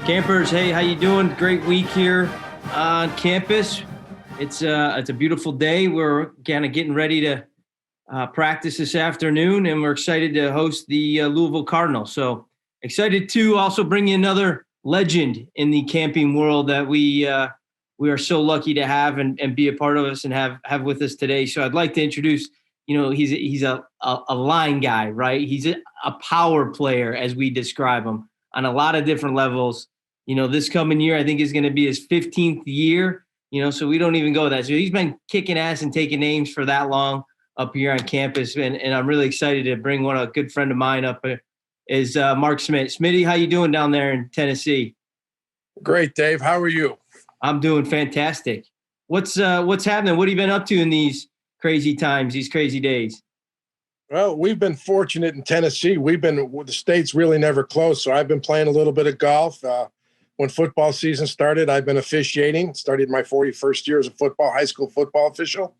Campers, hey, how you doing? Great week here on campus. It's a beautiful day. We're kind of getting ready to practice this afternoon, and we're excited to host the Louisville Cardinals. So excited to also bring you another legend in the camping world that we are so lucky to have and be a part of us and have with us today. So I'd like to introduce, he's a line guy, right? He's a power player, as we describe him, on a lot of different levels. This coming year, I think, is going to be his 15th year, so we don't even go that. So he's been kicking ass and taking names for that long up here on campus. And I'm really excited to bring a good friend of mine up is Mark Smith. Smitty, how you doing down there in Tennessee? Great, Dave. How are you? I'm doing fantastic. What's happening? What have you been up to in these crazy times, these crazy days? Well, we've been fortunate in Tennessee. The state's really never closed. So I've been playing a little bit of golf. When football season started, I've been officiating. Started my 41st year as a high school football official.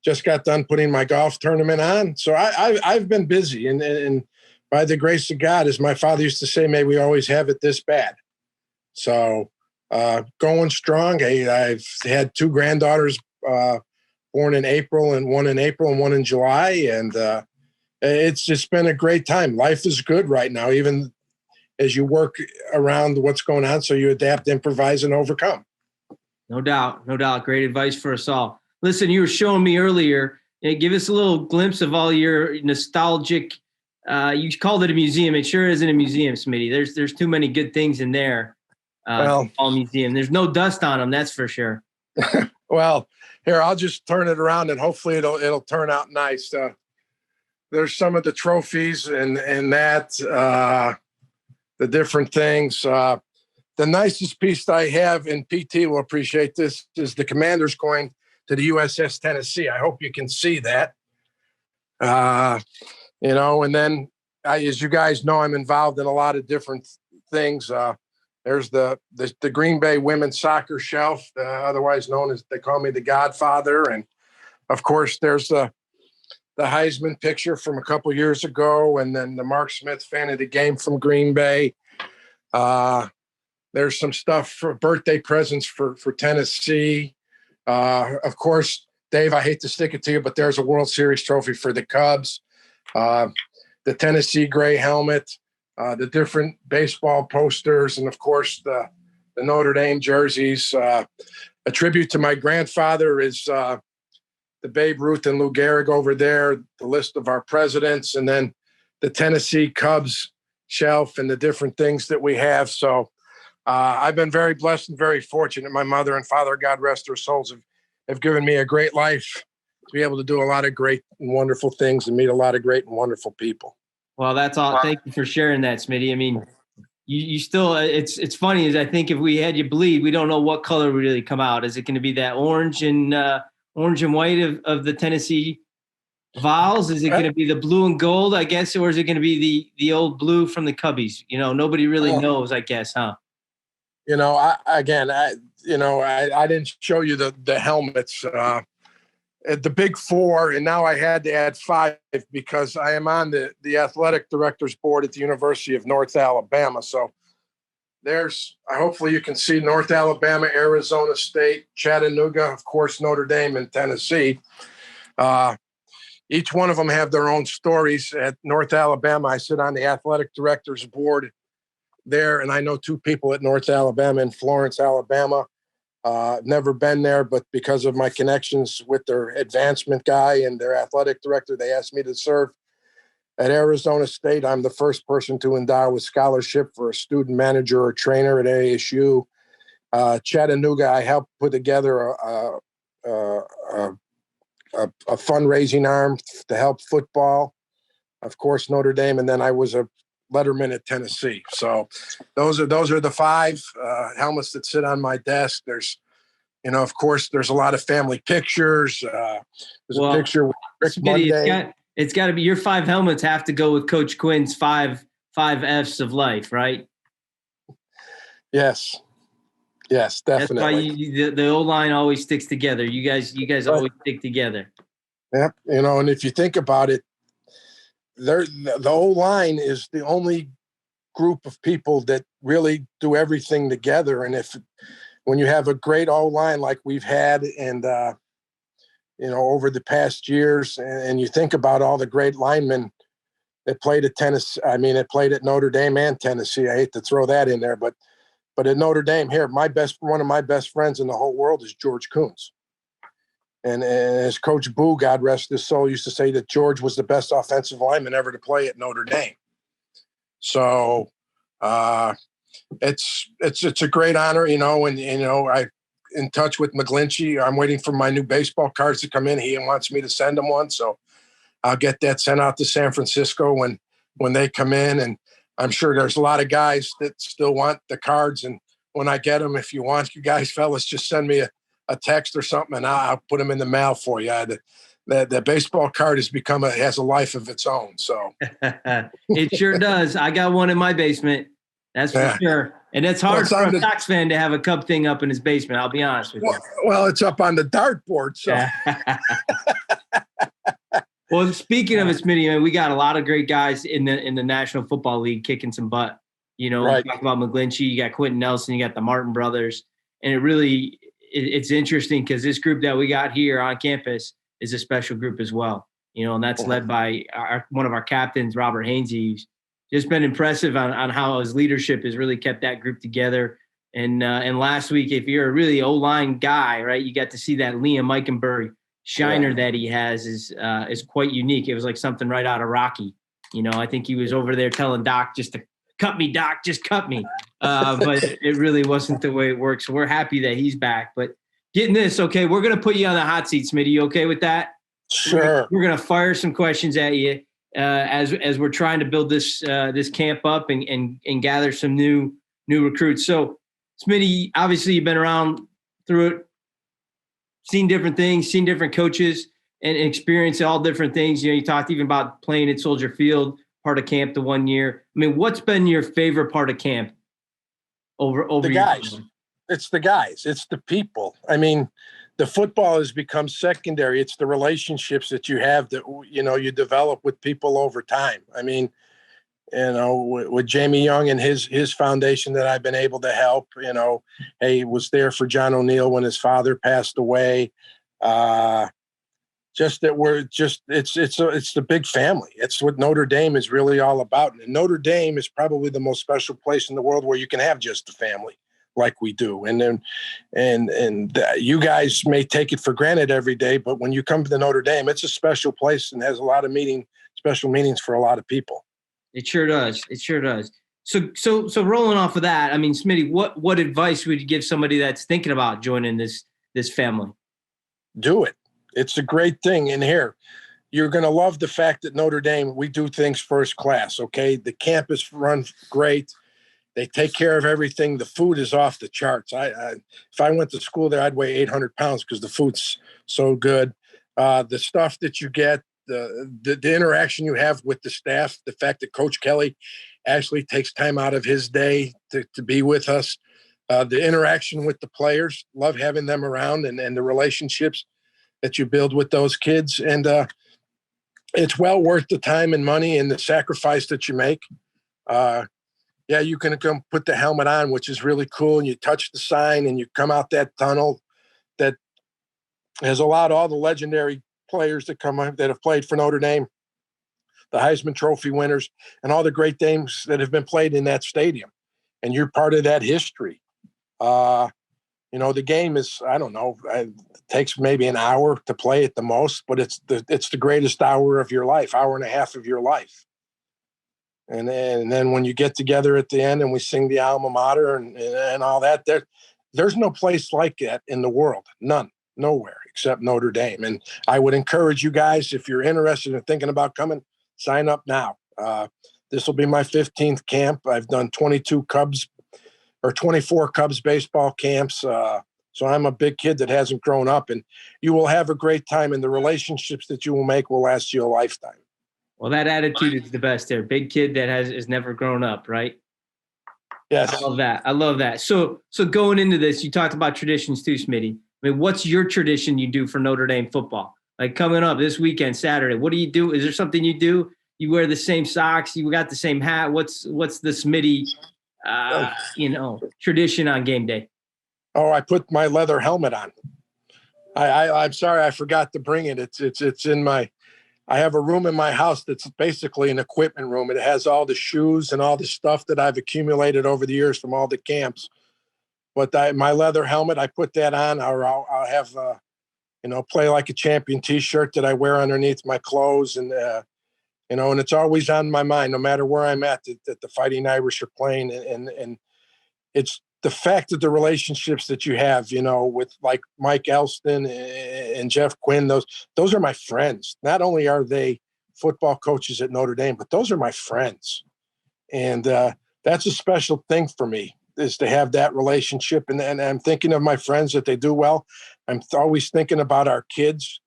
Just got done putting my golf tournament on. So I've been busy. And by the grace of God, as my father used to say, may we always have it this bad. So going strong. I've had two granddaughters born in April, and one in July. And it's just been a great time. Life is good right now, even as you work around what's going on. So you adapt, improvise, and overcome. No doubt. Great advice for us all. Listen, you were showing me earlier, give us a little glimpse of all your nostalgic, you called it a museum. It sure isn't a museum, Smitty. There's too many good things in there. All museum. There's no dust on them, that's for sure. Well, here, I'll just turn it around and hopefully it'll turn out nice. There's some of the trophies and that, the different things. The nicest piece I have, and PT will appreciate this, is the commander's going to the USS Tennessee. I hope you can see that. And then as you guys know, I'm involved in a lot of different things. There's the Green Bay women's soccer shelf, otherwise known as, they call me the Godfather. And of course, there's the Heisman picture from a couple years ago, and then the Mark Smith fan of the game from Green Bay. There's some stuff for birthday presents for Tennessee. Of course, Dave, I hate to stick it to you, but there's a World Series trophy for the Cubs. The Tennessee gray helmet, the different baseball posters, and of course the Notre Dame jerseys. A tribute to my grandfather is the Babe Ruth and Lou Gehrig over there, the list of our presidents, and then the Tennessee Cubs shelf and the different things that we have. So I've been very blessed and very fortunate. My mother and father, God rest their souls, have given me a great life to be able to do a lot of great and wonderful things and meet a lot of great and wonderful people. Well, that's all. Thank you for sharing that, Smitty. I mean, you still, it's funny, is I think if we had you bleed, we don't know what color would really come out. Is it going to be that orange and white of the Tennessee Vols? Is it going to be the blue and gold, I guess, or is it going to be the old blue from the Cubbies? Nobody really knows, I guess, huh? I didn't show you the helmets, the big four, and now I had to add five because I am on the athletic director's board at the University of North Alabama. So hopefully you can see North Alabama, Arizona State, Chattanooga, of course, Notre Dame, and Tennessee. Each one of them have their own stories. At North Alabama, I sit on the athletic director's board there, and I know two people at North Alabama in Florence, Alabama. Never been there, but because of my connections with their advancement guy and their athletic director, they asked me to serve. At Arizona State, I'm the first person to endow with scholarship for a student manager or trainer at ASU. Chattanooga, I helped put together a fundraising arm to help football. Of course, Notre Dame, and then I was a letterman at Tennessee. So those are the five helmets that sit on my desk. There's, of course, there's a lot of family pictures. There's a picture with Rick Smitty, Monday. It's got to be, your five helmets have to go with Coach Quinn's five F's of life, right? Yes, definitely. That's why the O-line always sticks together. You guys always stick together. Yep. And if you think about it, the O-line is the only group of people that really do everything together. And when you have a great O-line like we've had, and over the past years, and you think about all the great linemen that played at Tennessee, it played at Notre Dame and Tennessee. I hate to throw that in there, but at Notre Dame here, one of my best friends in the whole world is George Coons. And as Coach Boo, God rest his soul, used to say that George was the best offensive lineman ever to play at Notre Dame. So it's a great honor, I in touch with McGlinchey. I'm waiting for my new baseball cards to come in. He wants me to send him one, so I'll get that sent out to San Francisco when they come in. And I'm sure there's a lot of guys that still want the cards. And when I get them, if you want, you guys, fellas, just send me a text or something, and I'll put them in the mail for you. The baseball card has a life of its own. So it sure does. I got one in my basement. That's for sure. And it's hard for a Sox fan to have a Cub thing up in his basement. I'll be honest with you. Well, it's up on the dartboard. So. Well, speaking of it, Smitty, man, we got a lot of great guys in the National Football League kicking some butt. Right. Talk about McGlinchey, you got Quentin Nelson, you got the Martin brothers. And it's interesting because this group that we got here on campus is a special group as well. And that's led by one of our captains, Robert Hainsey, who's just been impressive on how his leadership has really kept that group together. And last week, if you're a really O-line guy, right, you got to see that Liam Eichenberg shiner that he has is quite unique. It was like something right out of Rocky. I think he was over there telling Doc just to cut me, Doc, just cut me. But it really wasn't the way it works. So we're happy that he's back. But getting this, okay, we're going to put you on the hot seat, Smitty. You okay with that? Sure. We're going to fire some questions at you as we're trying to build this camp up and gather some new recruits. So, Smitty, obviously you've been around through it, seen different things, seen different coaches, and experienced all different things. You talked even about playing at Soldier Field, part of camp the 1 year. What's been your favorite part of camp over the guys? Time? It's the guys. It's the people. The football has become secondary. It's the relationships that you have that, you develop with people over time. With Jamie Young and his foundation that I've been able to help, was there for John O'Neill when his father passed away. It's the big family. It's what Notre Dame is really all about. And Notre Dame is probably the most special place in the world where you can have just a family like we do. And you guys may take it for granted every day, but when you come to Notre Dame, it's a special place and has a lot of special meanings for a lot of people. It sure does. It sure does. So rolling off of that, Smitty, what advice would you give somebody that's thinking about joining this family? Do it. It's a great thing. And here, you're going to love the fact that Notre Dame, we do things first class. Okay. The campus runs great. They take care of everything. The food is off the charts. If I went to school there, I'd weigh 800 pounds because the food's so good. The stuff that you get, the interaction you have with the staff, the fact that Coach Kelly actually takes time out of his day to be with us, the interaction with the players, love having them around and the relationships that you build with those kids. And it's well worth the time and money and the sacrifice that you make. You can come put the helmet on, which is really cool. And you touch the sign and you come out that tunnel that has allowed all the legendary players that have played for Notre Dame, the Heisman Trophy winners, and all the great games that have been played in that stadium. And you're part of that history. The game is, I don't know, it takes maybe an hour to play at the most, but it's the greatest hour of your life, hour and a half of your life. And then when you get together at the end and we sing the alma mater and all that, there's no place like that in the world. None, nowhere except Notre Dame. And I would encourage you guys, if you're interested in thinking about coming, sign up now. This will be my 15th camp. I've done 24 Cubs baseball camps. So I'm a big kid that hasn't grown up, and you will have a great time, and the relationships that you will make will last you a lifetime. Well, that attitude is the best there. Big kid that has never grown up, right? Yes. I love that. So going into this, you talked about traditions too, Smitty. What's your tradition you do for Notre Dame football? Like coming up this weekend, Saturday, what do you do? Is there something you do? You wear the same socks? You got the same hat? What's the Smitty tradition on game day? Oh, I put my leather helmet on. I'm sorry, I forgot to bring it. It's in my. I have a room in my house that's basically an equipment room. It has all the shoes and all the stuff that I've accumulated over the years from all the camps. But my leather helmet, I put that on, or I'll have play like a champion T-shirt that I wear underneath my clothes, and and it's always on my mind, no matter where I'm at, that the Fighting Irish are playing, and it's the fact that the relationships that you have, with like Mike Elston and Jeff Quinn, those are my friends. Not only are they football coaches at Notre Dame, but those are my friends. And that's a special thing for me, is to have that relationship. And I'm thinking of my friends, that they do well. I'm always thinking about our kids.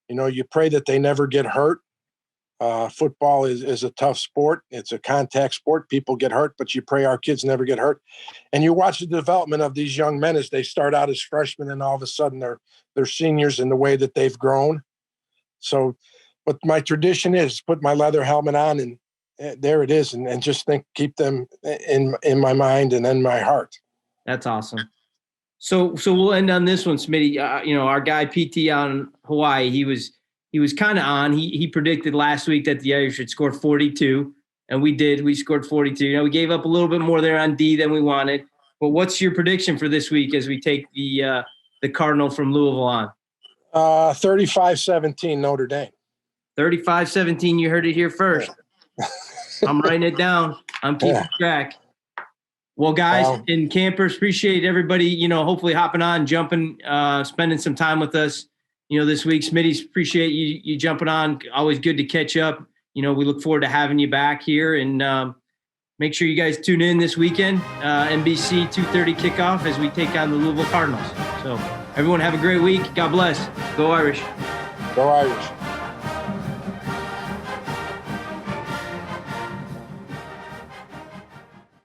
You pray that they never get hurt. Football is a tough sport. It's a contact sport. People get hurt, but you pray our kids never get hurt. And you watch the development of these young men as they start out as freshmen, and all of a sudden they're seniors in the way that they've grown. So, but my tradition is put my leather helmet on, and there it is, and just keep them in my mind and in my heart. That's awesome. So we'll end on this one, Smitty. Our guy PT on Hawaii, he was kind of on. He predicted last week that the Irish should score 42, and we did. We scored 42. We gave up a little bit more there on D than we wanted. But what's your prediction for this week as we take the Cardinal from Louisville on? 35-17 Notre Dame. 35-17. You heard it here first. I'm writing it down. I'm keeping track. Well, guys and campers, appreciate everybody, hopefully hopping on, jumping, spending some time with us. This week, Smitty, appreciate you jumping on. Always good to catch up. We look forward to having you back here, and make sure you guys tune in this weekend, NBC 2:30 kickoff as we take on the Louisville Cardinals. So everyone have a great week. God bless. Go Irish. Go Irish.